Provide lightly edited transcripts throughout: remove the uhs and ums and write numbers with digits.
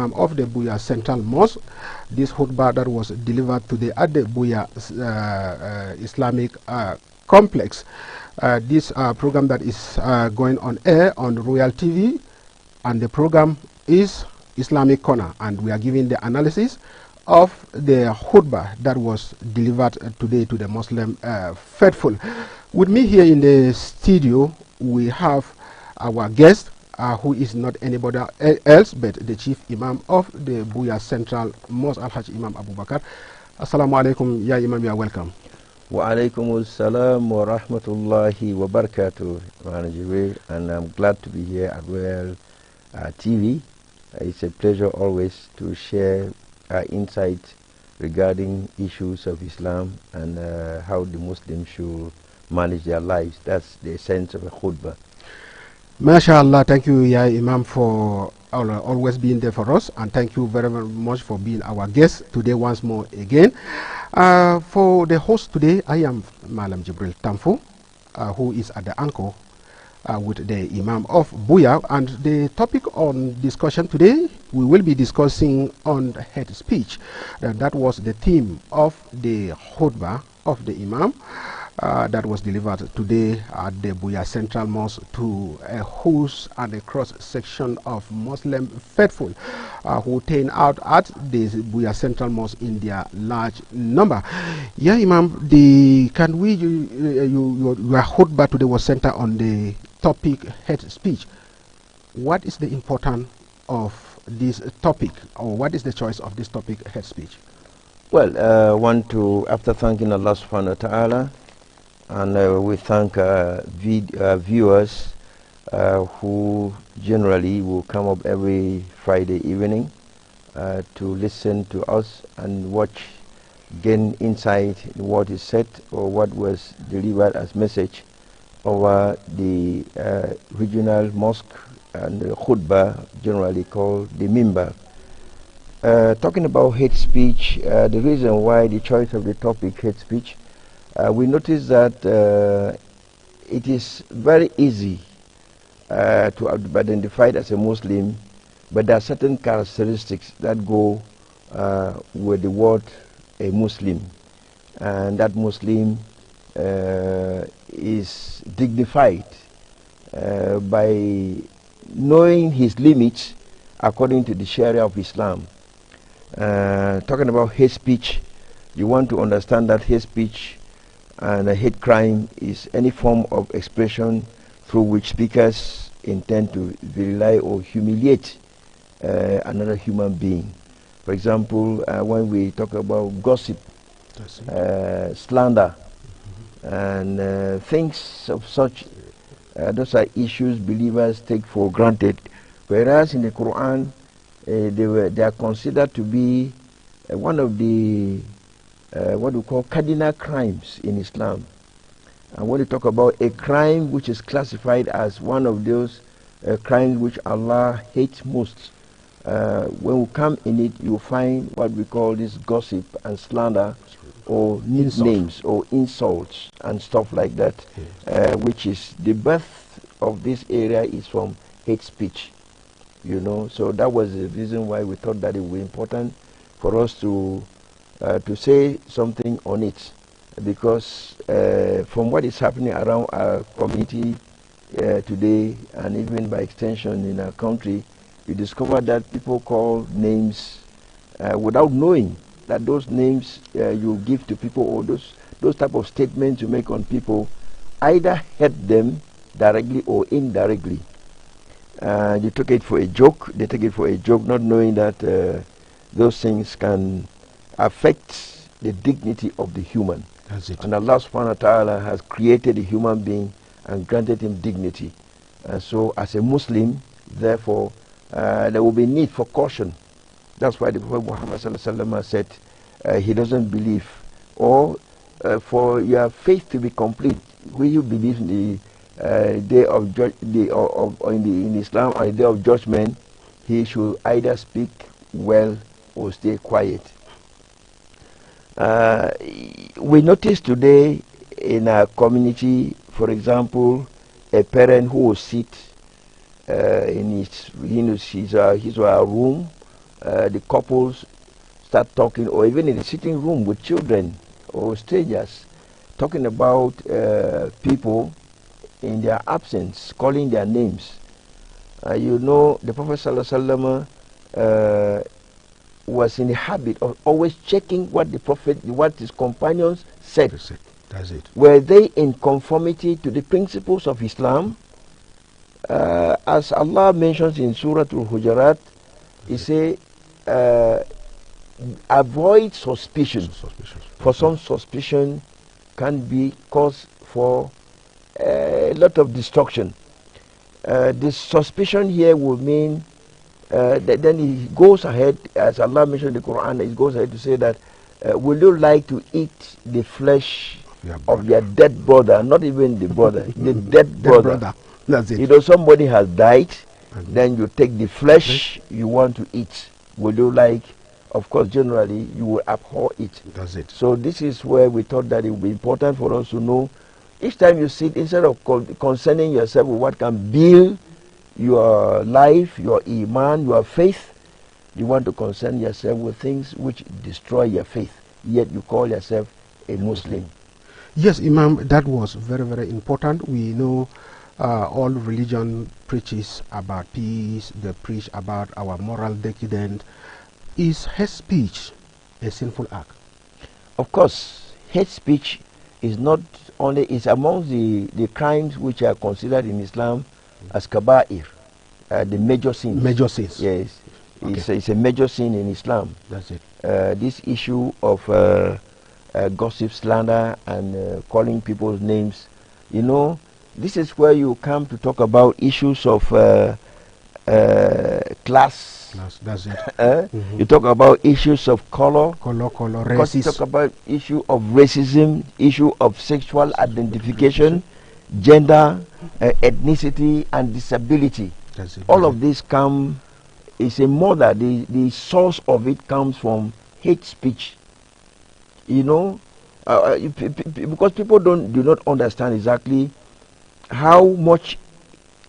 Imam of the Buya Central Mosque. This khutbah that was delivered today at the Buya Islamic Complex. This program that is going on air on Royal TV, and the program is Islamic Coner, and we are giving the analysis of the khutbah that was delivered today to the Muslim faithful. With me here in the studio, we have our guest, who is not anybody else but the chief imam of the Buya Central Mosque, Al-Hajj Imam Abu Bakar. Assalamu alaikum, ya imam, you are welcome. Wa alaikum assalam wa rahmatullahi wa barakatuh, and I'm glad to be here at Royal TV. It's a pleasure always to share insights regarding issues of Islam and how the Muslims should manage their lives. That's the essence of a khutbah. MashaAllah, thank you, Ya Imam, for always being there for us, and thank you very, very much for being our guest today once more again. For the host today, I am Malam Jibril Tamfu, who is at the anchor with the Imam of Buya, and the topic on discussion today, we will be discussing on hate speech. That was the theme of the khutbah of the Imam that was delivered today at the Buya Central Mosque to a host and a cross section of Muslim faithful who turn out at the Buya Central Mosque in their large number. Yeah, Imam, your khutbah today was centered on the topic hate speech. What is the importance of this topic, or what is the choice of this topic, hate speech? Well, after thanking Allah subhanahu wa ta'ala, and we thank viewers who generally will come up every Friday evening to listen to us and gain insight in what is said or what was delivered as message over the regional mosque and the khutbah, generally called the mimbar. Talking about hate speech, the reason why the choice of the topic hate speech, we notice that it is very easy to identify it as a Muslim, but there are certain characteristics that go with the word a Muslim, and that Muslim is dignified by knowing his limits according to the Sharia of Islam. Talking about hate speech, you want to understand that hate speech and a hate crime is any form of expression through which speakers intend to vilify or humiliate another human being. For example, when we talk about gossip, slander, and things of such, those are issues believers take for granted, whereas in the Quran they are considered to be one of the what we call cardinal crimes in Islam. And when we talk about a crime which is classified as one of those crimes which Allah hates most, when we come in it, you find what we call this gossip and slander, or nicknames or insults and stuff like that, which is the birth of this area is from hate speech. So that was the reason why we thought that it was important for us to say something on it, because from what is happening around our community today, and even by extension in our country, we discover that people call names without knowing that those names you give to people, or those type of statements you make on people, either hurt them directly or indirectly. You took it for a joke, they take it for a joke, not knowing that those things can affect the dignity of the human. That's it. And Allah subhanahu wa ta'ala has created a human being and granted him dignity. So as a Muslim, therefore, there will be need for caution. That's why the Prophet Muhammad sallallahu alaihi wasallam said he doesn't believe, or for your faith to be complete, will you believe in the day of in Islam, on the day of judgment, he should either speak well or stay quiet. We notice today in our community, for example, a parent who will sit in his or her room the couples start talking, or even in the sitting room with children or strangers, talking about people in their absence, calling their names. You know, the Prophet ﷺ was in the habit of always checking what what his companions said. That's it. Were they in conformity to the principles of Islam? As Allah mentions in Surah Al-Hujurat, He say, avoid suspicion. For some suspicion can be cause for a lot of destruction. This suspicion here will mean that then he goes ahead, as Allah mentioned in the Quran, he goes ahead to say that will you like to eat the flesh of your dead brother? Not even the brother, the dead brother. That's it. You know, somebody has died, then you take the flesh you want to eat. Will you like? Of course, generally you will abhor it. That's it. So this is where we thought that it would be important for us to know. Each time you sit, instead of concerning yourself with what can build your life, your iman, your faith, you want to concern yourself with things which destroy your faith. Yet you call yourself a Muslim. Yes, Imam, that was very, very important. We know all religion preaches about peace. They preach about our moral decadent. Is hate speech a sinful act? Of course, hate speech is not only, is among the crimes which are considered in Islam as kaba'ir, the major sins. Major sins. Yes, Okay. it's a major sin in Islam. That's it. This issue of gossip, slander, and calling people's names, you know, this is where you come to talk about issues of class. That's it. You talk about issues of color, Color, you racism. talk about issue of racism, issue of sexual identification, gender, ethnicity, and disability. That's it. All of this come, is a mother, the source of it comes from hate speech. You know, because people do not understand exactly how much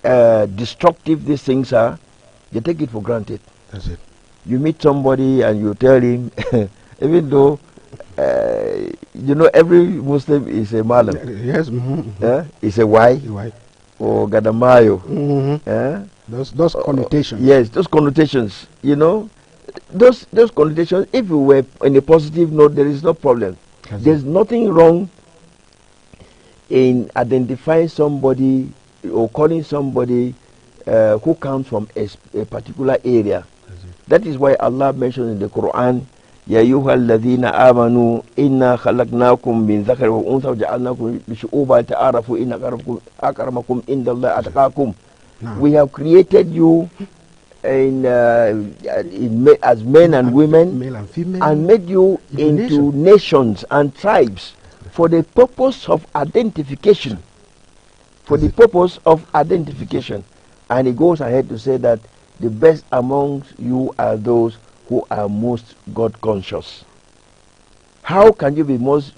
destructive these things are, they take it for granted. That's it. You meet somebody and you tell him, even though you know every Muslim is a Malam, Yes. is a Y Right. or Gadamayo. Those connotations. Yes, those connotations. You know, those connotations. If you were in a positive note, there is no problem. There's nothing wrong in identifying somebody or calling somebody who comes from a particular area. That is why Allah mentioned in the Quran, Ya ayyuhal ladhina amanu inna khalaqnakum min dhakari wa untha wa ja'alnakum bishu'uba ta'arafu inna akramakum indallahi atqakum. We have created you as men and women, male and female, and made you into nations and tribes for the purpose of identification. For the purpose of identification. And he goes ahead to say that the best amongst you are those who are most God conscious. How can you be most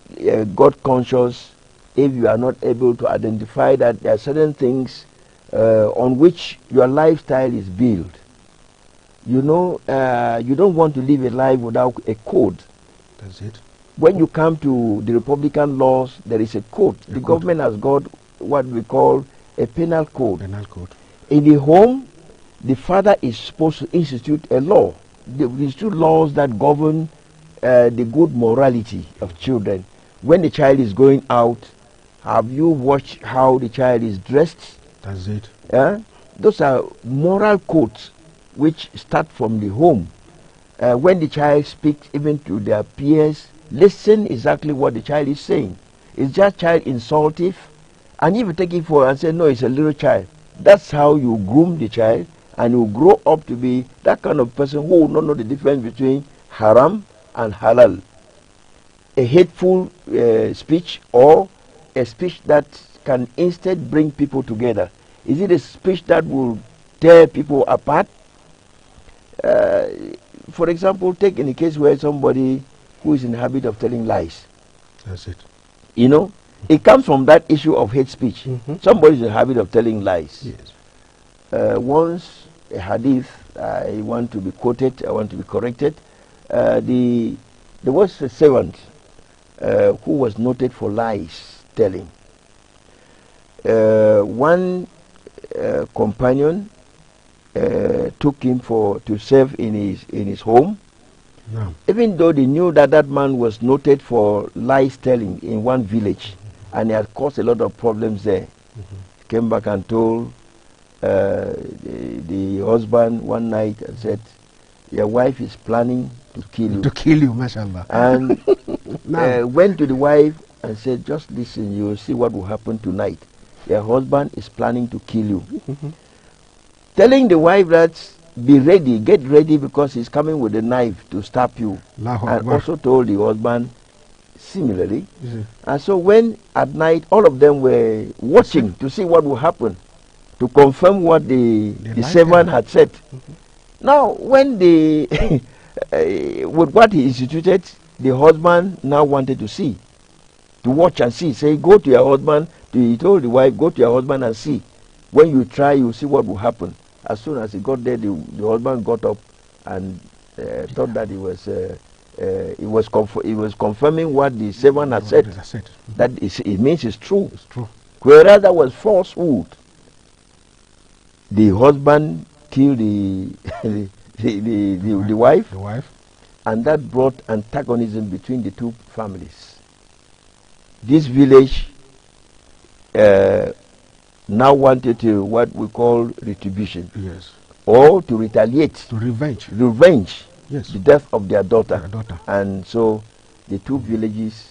God conscious if you are not able to identify that there are certain things on which your lifestyle is built? You know, you don't want to live a life without a code. That's it. When you come to the Republican laws, there is a code. The government has got what we call a penal code. Penal code. In the home, the father is supposed to institute a law. The institute laws that govern the good morality of children. When the child is going out, have you watched how the child is dressed? That's it. Those are moral codes which start from the home. When the child speaks even to their peers, listen exactly what the child is saying. Is that child insultive? And if you take it for and say, no, it's a little child, that's how you groom the child, and you grow up to be that kind of person who will not know the difference between haram and halal. A hateful speech or a speech that can instead bring people together. Is it a speech that will tear people apart? For example, take in the case where somebody who is in the habit of telling lies. That's it. You know, it comes from that issue of hate speech. Somebody is in the habit of telling lies. Yes. Once a hadith I want to be quoted, I want to be corrected. There was a servant who was noted for lies telling. One companion took him to serve in his home. No. Even though they knew that that man was noted for lies telling in one village, and he had caused a lot of problems there. He came back and told the husband one night and said, "Your wife is planning to kill you." To kill you, mashallah. And Now. went to the wife and said, "Just listen, you will see what will happen tonight. Your husband is planning to kill you." Telling the wife that, "Be ready, get ready, because he's coming with a knife to stab you." Allahu And Akbar. also told the husband similarly. You see. And so when at night all of them were watching to see what would happen, to confirm what the lied servant there. had said. Now when they with what he instituted, the husband now wanted to see, to watch and see. Say, "Go to your husband." He told the wife, "Go to your husband and see. When you try, you see what will happen." As soon as he got there, the husband got up and thought that he was confirming what the servant had said. That's it. That it means it's true. It's true. Whereas that was falsehood. The husband killed the the wife, The wife. and that brought antagonism between the two families. This village now wanted to what we call retribution, Yes. or to retaliate, To revenge. revenge Yes. the death of their daughter. Their daughter. And so the two villages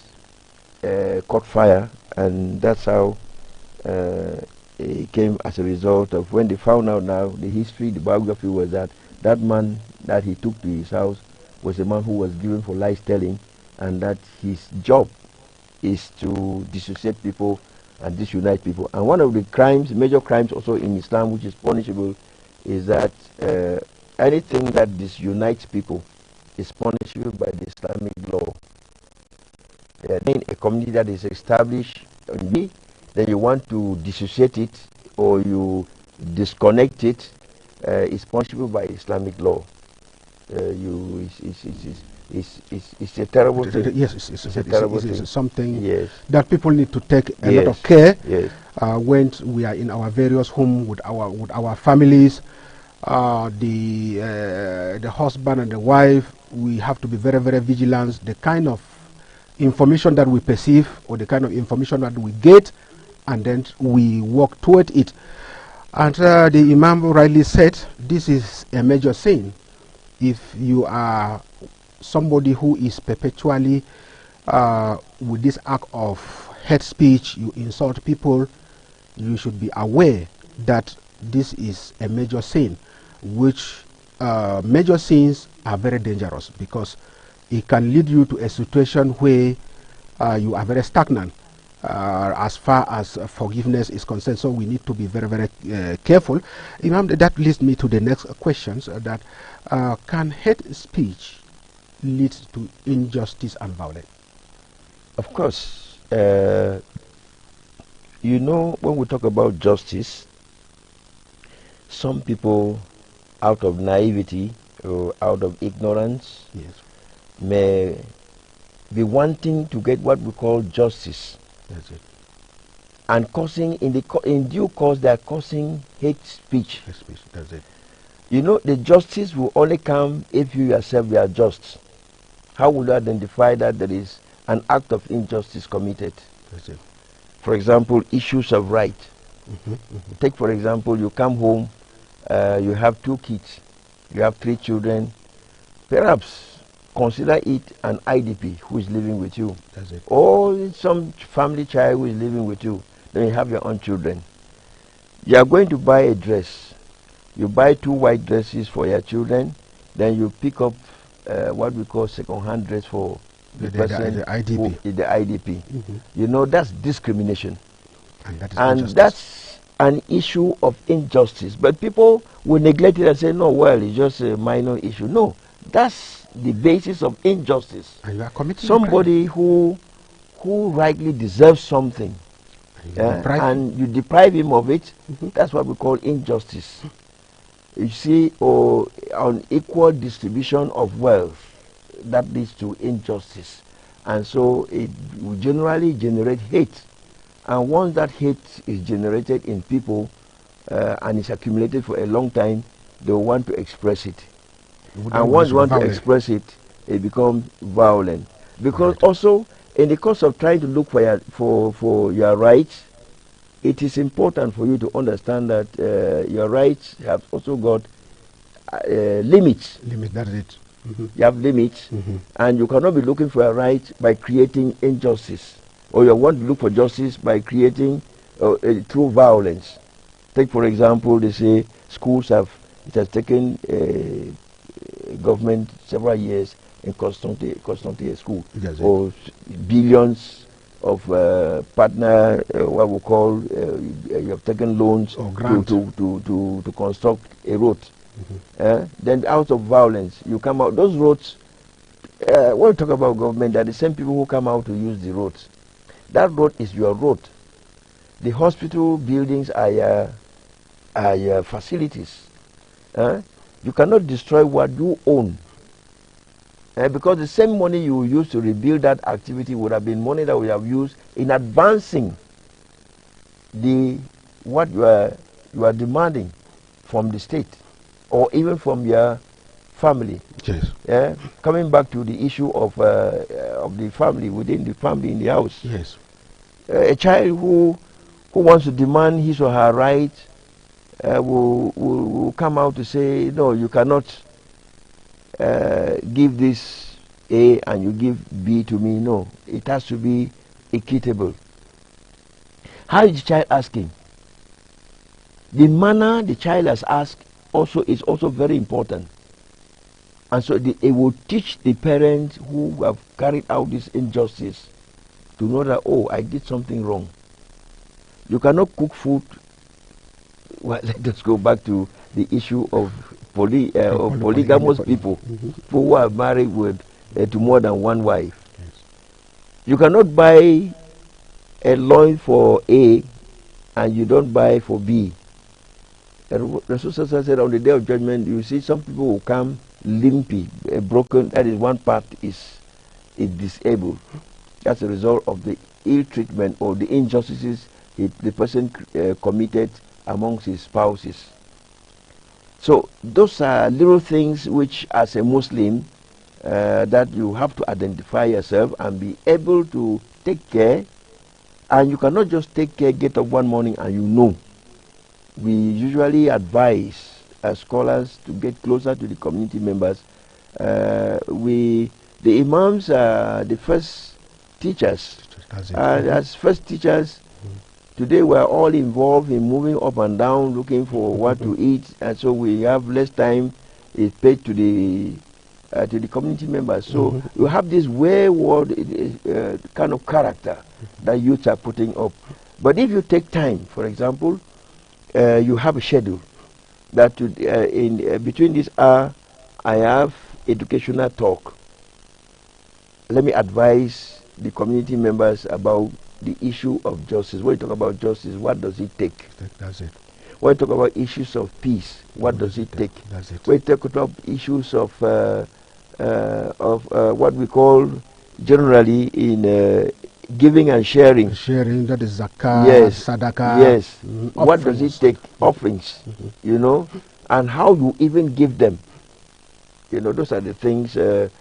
caught fire, and that's how it came as a result of when they found out. Now the history, the biography was that that man that he took to his house was a man who was given for lies telling, and that his job is to dissociate people and disunite people. And one of the crimes, major crimes also in Islam, which is punishable, is that anything that disunites people is punishable by the Islamic law. In a community that is established, then you want to dissociate it or you disconnect it, is punishable by Islamic law. It's a terrible thing. Yes, It's a terrible thing. it's something Yes. that people need to take a lot Yes. of care Yes. when we are in our various homes with our families. The husband and the wife, we have to be very, very vigilant. The kind of information that we perceive or the kind of information that we get, and then we work toward it. And the Imam rightly said, this is a major sin. If you are somebody who is perpetually with this act of hate speech, you insult people, you should be aware that this is a major sin, which major sins are very dangerous because it can lead you to a situation where you are very stagnant as far as forgiveness is concerned. So we need to be very, very careful. Imam, that leads me to the next questions, that can hate speech lead to injustice and violence? Of course. You know, when we talk about justice, some people, out of naivety or out of ignorance, Yes. may be wanting to get what we call justice, That's it. and causing in due course they are causing hate speech. Hate speech. That's it. You know, the justice will only come if you yourself are just. How will you identify that there is an act of injustice committed? That's it. For example, issues of right. Mm-hmm. Take for example, you come home, you have 2 kids, you have 3 children. Perhaps consider it an IDP who is living with you, That's it. or some family child who is living with you. Then you have your own children. You are going to buy a dress. You buy 2 white dresses for your children. Then you pick up what we call second-hand dress for the person the IDP. who is the IDP. Mm-hmm. You know, that's discrimination. And that is And injustice. that's an issue of injustice. But people will neglect it and say, no, well, it's just a minor issue. No, that's the basis of injustice. And you are committing a Somebody who rightly deserves something, crime. and you deprive him of it, Mhm. that's what we call injustice. you see, or unequal distribution of wealth, that leads to injustice. And so it will generally generate hate. And once that hate is generated in people and is accumulated for a long time, they will want to express it. And once you want to express it, it becomes violent. Because also, in the course of trying to look for your rights, it is important for you to understand that your rights have also got limits. That's it. You have limits, and you cannot be looking for a right by creating injustice, or you want to look for justice by creating through violence. Take for example, they say it has taken government several years in constantly a school, or billions of partner, what we call, you have taken loans to construct a road. Then out of violence, you come out. Those roads, when we talk about government, they're the same people who come out to use the roads. That road is your road. The hospital buildings are your facilities. You cannot destroy what you own. Because the same money you use to rebuild that activity would have been money that we have used in advancing what you are demanding from the state, or even from your family. Yes. Coming back to the issue of the family, within the family in the house. Yes. A child who wants to demand his or her right will come out to say, no, you cannot give this A and you give B to me. No, it has to be equitable. How is the child asking? The manner the child has asked is also very important. And so it will teach the parents who have carried out this injustice to know that, oh, I did something wrong. You cannot cook food. Well, let us go back to the issue of polygamous people who are married with to more than one wife. Yes. You cannot buy a loin for A and you don't buy for B. And Rasul said on the day of judgment, you see some people will come limpy, broken, that is one part is disabled. That's a result of the ill treatment or the injustices the person committed amongst his spouses. So those are little things which, as a Muslim, that you have to identify yourself and be able to take care. And you cannot just take care, get up one morning and you know. We usually advise as scholars to get closer to the community members. The imams are the first teachers. As first teachers, today we are all involved in moving up and down, looking for what to eat, and so we have less time is paid to the community members. So you have this wayward kind of character that youths are putting up. But if you take time, for example, you have a schedule that between this hour I have educational talk. Let me advise the community members about the issue of justice. When you talk about justice, what does it take? That's it. When you talk about issues of peace, what does it take? That's it. When you talk about issues of what we call generally in giving and sharing. Sharing, that is zakah, yes, sadaqah. Yes. What does it take? Offerings, you know, and how you even give them. You know, those are the things, those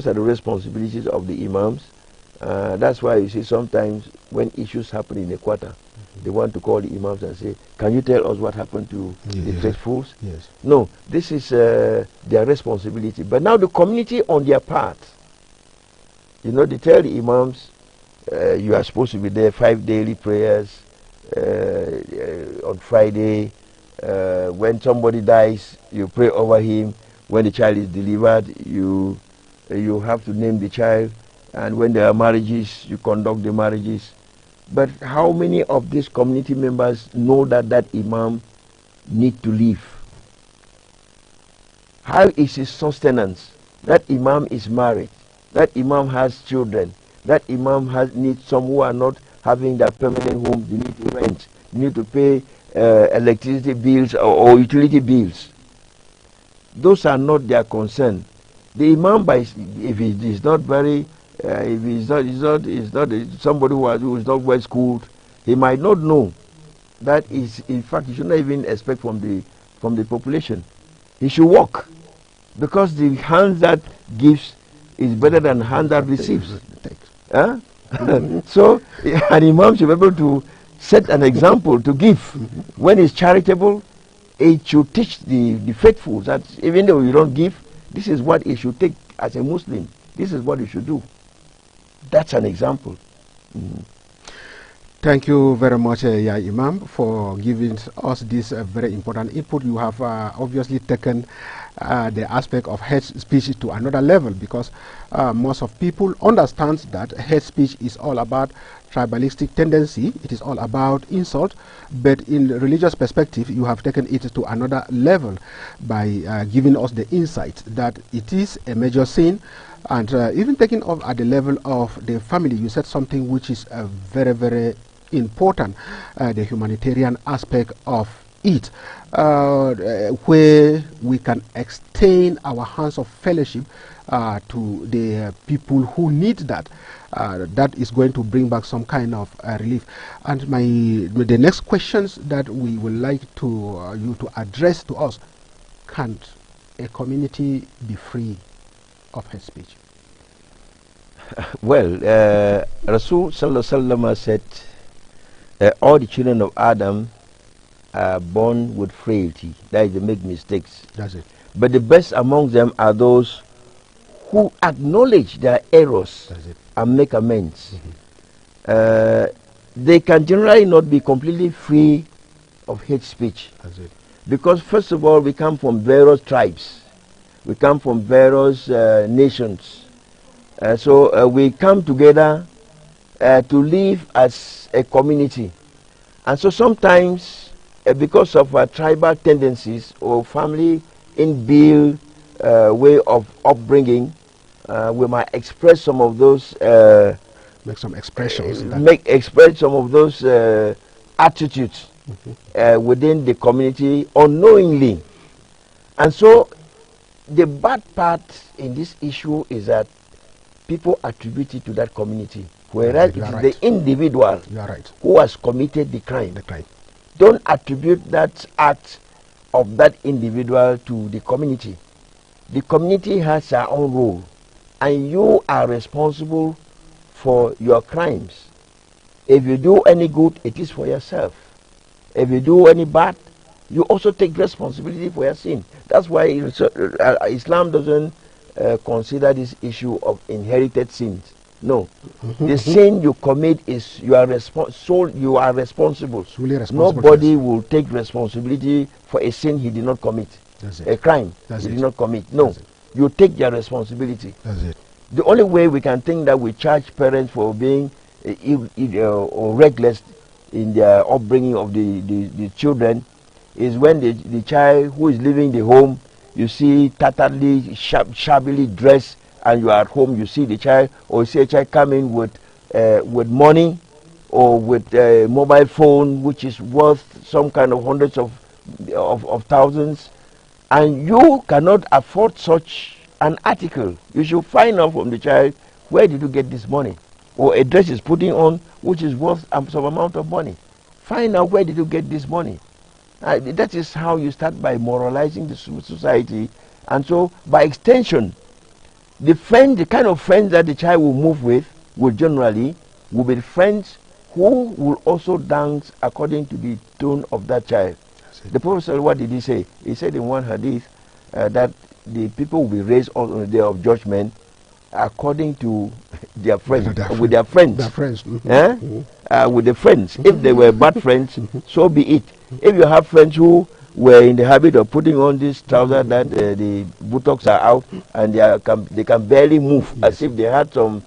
are the responsibilities of the imams. That's why you see sometimes when issues happen in a quarter, they want to call the imams and say, can you tell us what happened to the faithfuls? Yes. No, this is their responsibility. But now the community on their part, you know, they tell the imams, you are supposed to be there 5 daily prayers on Friday. When somebody dies, you pray over him. When the child is delivered, you have to name the child. And when there are marriages, you conduct the marriages. But how many of these community members know that imam need to leave? How is his sustenance? That imam is married. That imam has children. That imam needs some who are not having their permanent home. They need to rent. They need to pay electricity bills or utility bills. those are not their concern. The imam, if he is not very, if he's not somebody who is not well schooled, he might not know that is, in fact, he should not even expect from the population. He should work, because the hand that gives is better than the hand that receives. Huh? So an imam should be able to set an example to give. When he's charitable, it should teach the faithful that even though you don't give, this is what he should take as a Muslim. This is what he should do. That's an example. Thank you very much, Ya Imam, for giving us this very important input. You have obviously taken the aspect of hate speech to another level, because most of people understand that hate speech is all about tribalistic tendency. It is all about insult, but in religious perspective, you have taken it to another level by giving us the insight that it is a major sin. And even taking off at the level of the family, you said something which is very, very important, the humanitarian aspect of it, where we can extend our hands of fellowship to the people who need that. That is going to bring back some kind of relief. And the next questions that we would like to you to address to us: can't a community be free of hate speech? Well, Rasul Sallallahu Alaihi Wasallam said, all the children of Adam are born with frailty. That is, they make mistakes. That's it. But the best among them are those who acknowledge their errors and make amends. They can generally not be completely free of hate speech. That's it. Because first of all, we come from various tribes. We come from various nations. So we come together to live as a community. And so sometimes, because of our tribal tendencies or family inbuilt way of upbringing, we might express some of those make some expressions express some of those attitudes within the community unknowingly. And so the bad part in this issue is that people attribute it to that community, whereas it is the individual who has committed the crime. Don't attribute that act of that individual to the community. The community has their own role, and you are responsible for your crimes. If you do any good, it is for yourself. If you do any bad, you also take responsibility for your sin. That's why Islam doesn't consider this issue of inherited sins. No, the sin you commit is you are responsible. Nobody will take responsibility for a sin he did not commit, a crime he did not commit. No, you take your responsibility. That's it. The only way we can think that we charge parents for being or reckless in their upbringing of the children is when the child who is leaving the home, you see tatteredly, shabbily dressed, and you are at home, you see the child, or you see a child coming with money or with a mobile phone which is worth some kind of hundreds of thousands, and you cannot afford such an article. You should find out from the child, where did you get this money? Or a dress is putting on which is worth some amount of money. Find out, where did you get this money? That is how you start, by moralizing the society. And so by extension, the kind of friends that the child will move with will generally be friends who will also dance according to the tone of that child. The Prophet said, what did he say? He said in one hadith that the people will be raised on the day of judgment according to their friends, with their friends. With the friends. If they were bad friends, so be it. If you have friends who were in the habit of putting on this trouser that the buttocks are out and they can barely move, as if they had some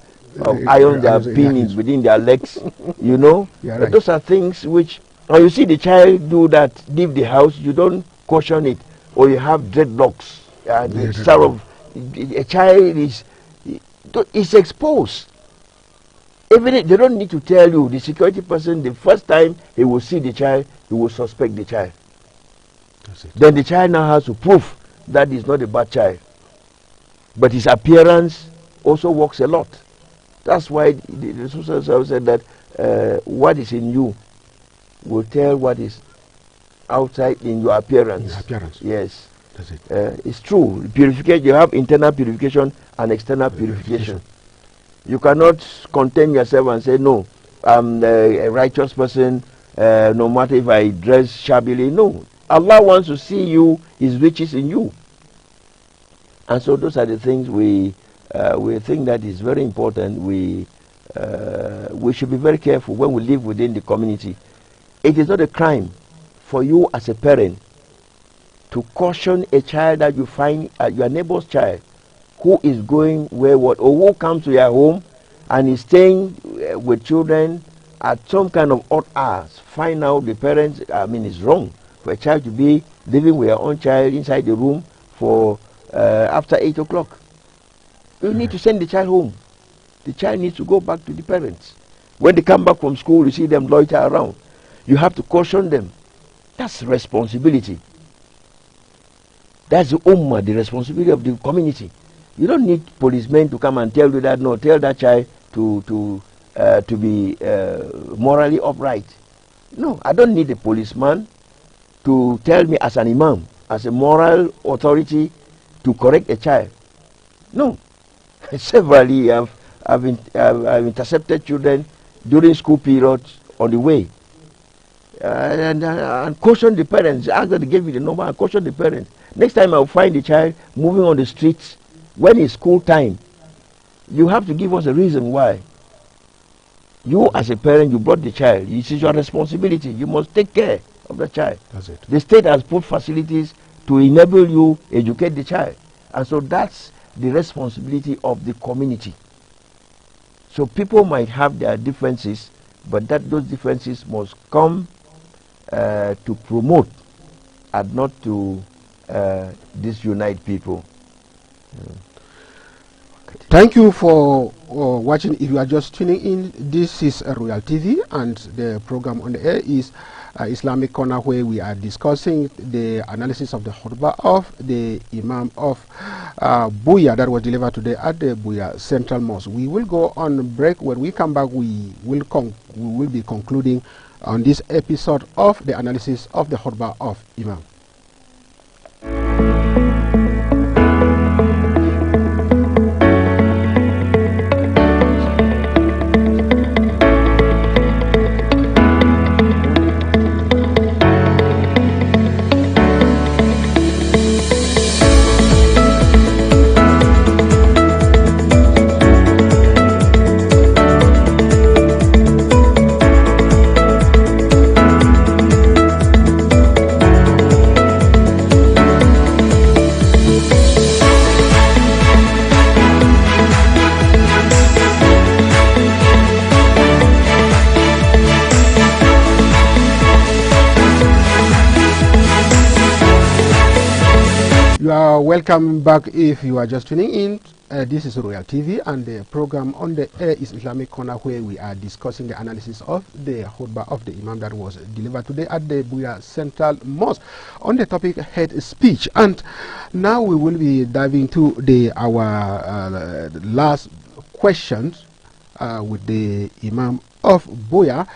iron they are pinning within their legs, you know. Those are things which, or you see the child do that, leave the house, you don't caution it, or you have dreadlocks. A child is exposed. Even if they don't need to tell you, the security person, the first time he will see the child, he will suspect the child. Then the child now has to prove that is not a bad child, but his appearance also works a lot. That's why the Rasul said that what is in you will tell what is outside in your appearance. In appearance. Yes. That's it. It's true. Purification, you have internal purification and external purification. You cannot contain yourself and say, no, I'm a righteous person, no matter if I dress shabbily. No. Allah wants to see you, His riches in you. And so those are the things we think that is very important. We should be very careful when we live within the community. It is not a crime for you as a parent to caution a child that you find, your neighbor's child, who is going wayward or who comes to your home and is staying with children at some kind of odd hours. Find out the parents, it's wrong for a child to be living with your own child inside the room for after 8 o'clock. You need to send the child home. The child needs to go back to the parents. When they come back from school, you see them loiter around. You have to caution them. That's responsibility. That's the ummah, the responsibility of the community. You don't need policemen to come and tell you that, no, tell that child to be morally upright. No, I don't need a policeman to tell me as an imam, as a moral authority, to correct a child. No. Severally, I've intercepted children during school periods on the way. And caution the parents. Ask them to give me the number and caution the parents. Next time I'll find the child moving on the streets when it's school time. You have to give us a reason why. You as a parent, you brought the child. It is your responsibility. You must take care of the child. That's it. The state has put facilities to enable you educate the child. And so that's the responsibility of the community. So people might have their differences, but those differences must come to promote and not to disunite people. Thank you for watching. If you are just tuning in, this is Royal TV, and the program on the air is Islamic Coner, where we are discussing the analysis of the khutbah of the Imam of Buya that was delivered today at the Buya Central Mosque. We will go on break. When we come back, we will be concluding on this episode of the analysis of the khutbah of Imam. Welcome back. If you are just tuning in, this is Royal TV, and the program on the air is Islamic Coner, where we are discussing the analysis of the khutbah of the Imam that was delivered today at the Buya Central Mosque on the topic hate speech. And now we will be diving to our last questions with the Imam of Buya.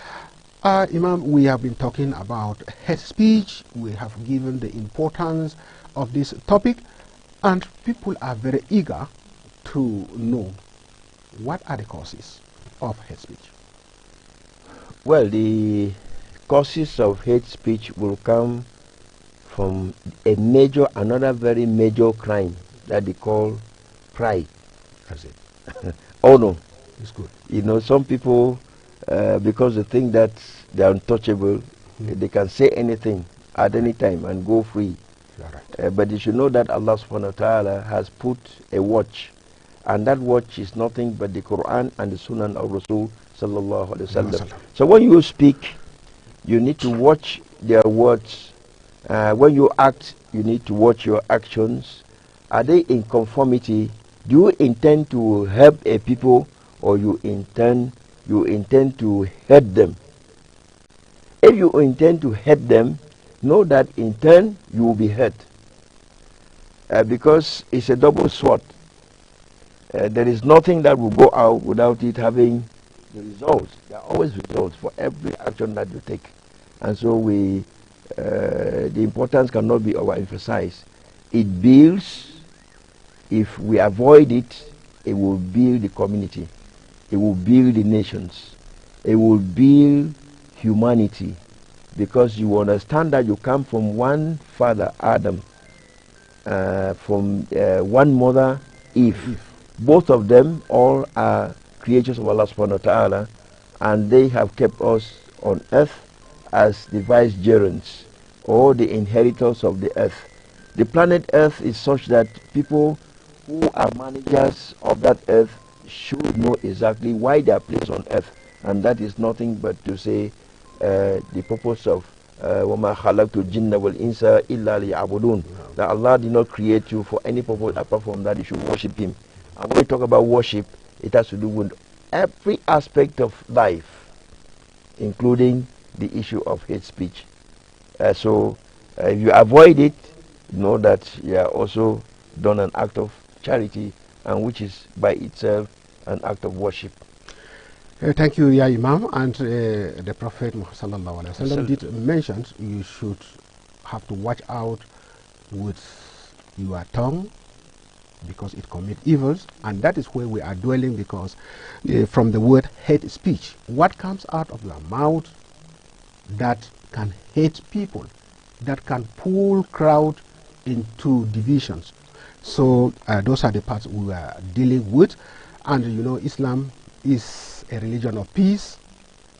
Imam, we have been talking about hate speech. We have given the importance of this topic, and people are very eager to know what are the causes of hate speech. Well, the causes of hate speech will come from another very major crime that they call pride. That's it. Oh no, it's good. You know, some people, because they think that they are untouchable, they can say anything at any time and go free. Right. But you should know that Allah subhanahu wa ta'ala has put a watch, and that watch is nothing but the Quran and the Sunnah of Rasul sallallahu alaihi wasallam. So when you speak, you need to watch their words. When you act, you need to watch your actions. Are they in conformity? Do you intend to help a people, or you intend to hurt them? If you intend to hurt them, know that in turn you will be hurt. because it's a double sword. There is nothing that will go out without it having the results. There are always results for every action that you take. And so the importance cannot be overemphasized. It builds. If we avoid it, it will build the community. It will build the nations. It will build humanity. Because you understand that you come from one father, Adam, from one mother, Eve. Both of them all are creatures of Allah subhanahu wa ta'ala, and they have kept us on earth as the vicegerents or the inheritors of the earth. The planet Earth is such that people who are managers of that earth should know exactly why they are placed on earth, and that is nothing but to say the purpose of وَمَا خَلَقْتُ الْجِنَّ وَالْإِنسَ إِلَّا لِيَعْبُدُونَ, that Allah did not create you for any purpose apart from that you should worship Him. And when we talk about worship, it has to do with every aspect of life, including the issue of hate speech. So if you avoid it, know that you are also done an act of charity, and which is by itself an act of worship. Thank you, Ya Imam. And the Prophet Sallallahu Alaihi Wasallam did mention you should have to watch out with your tongue, because it commits evils, and that is where we are dwelling, because from the word hate speech, what comes out of your mouth that can hate people, that can pull crowd into divisions. So those are the parts we are dealing with. And you know, Islam is a religion of peace,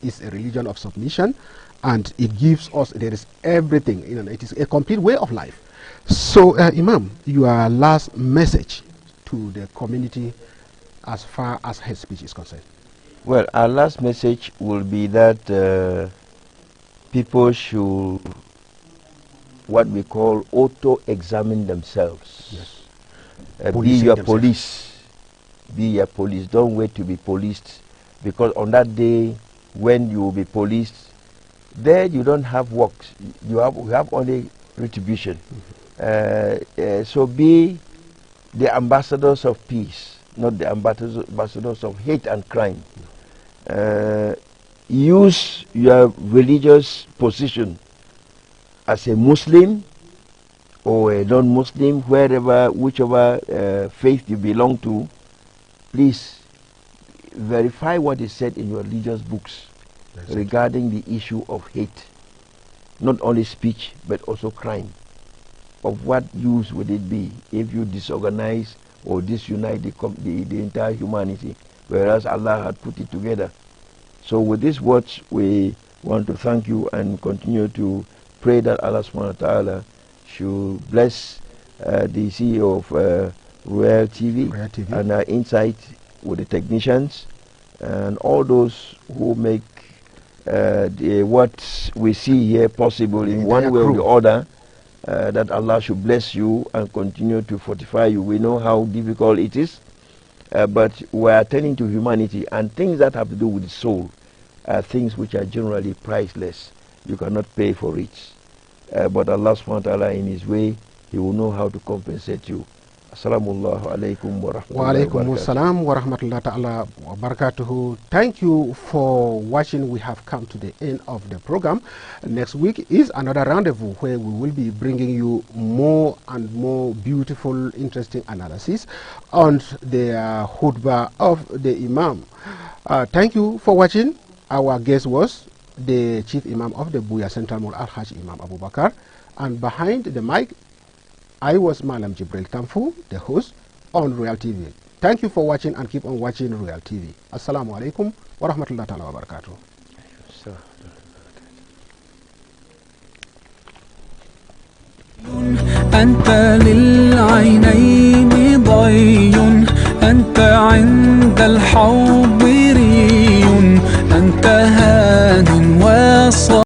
is a religion of submission, and it gives us, there is everything, you know, it is a complete way of life. So Imam, your last message to the community as far as hate speech is concerned. Well, our last message will be that people should, what we call, auto-examine themselves. Yes. Be your police. Be your police. Don't wait to be policed, because on that day when you will be policed, there you don't have works. You have only retribution. So be the ambassadors of peace, not the ambassadors of hate and crime. Use your religious position as a Muslim or a non-Muslim, whichever faith you belong to. Please verify what is said in your religious books regarding the issue of hate, not only speech but also crime. Of what use would it be if you disorganize or disunite the entire humanity, whereas Allah had put it together? So with these words, we want to thank you and continue to pray that Allah subhanahu wa ta'ala should bless the CEO of Royal TV, and our insight with the technicians and all those who make what we see here possible in one way or the other. That Allah should bless you and continue to fortify you. We know how difficult it is, but we are turning to humanity, and things that have to do with the soul are things which are generally priceless. You cannot pay for it. But Allah subhanahu wa ta'ala, in His way, He will know how to compensate you. Assalamu alaikum wa rahmatullahi wa barakatuh. Wa rahmatullahi ta'ala wa barakatuhu. Thank you for watching. We have come to the end of the program. Next week is another rendezvous where we will be bringing you more and more beautiful, interesting analysis on the khutbah of the Imam. Thank you for watching. Our guest was the Chief Imam of the Buya Central Mosque, Al-Hajj Imam Abu Bakar, and behind the mic I was Malam Jibril Tamfu, the host on Royal TV. Thank you for watching, and keep on watching Royal TV. Assalamu alaikum wa rahmatullahi wa barakatuh. أنت للعين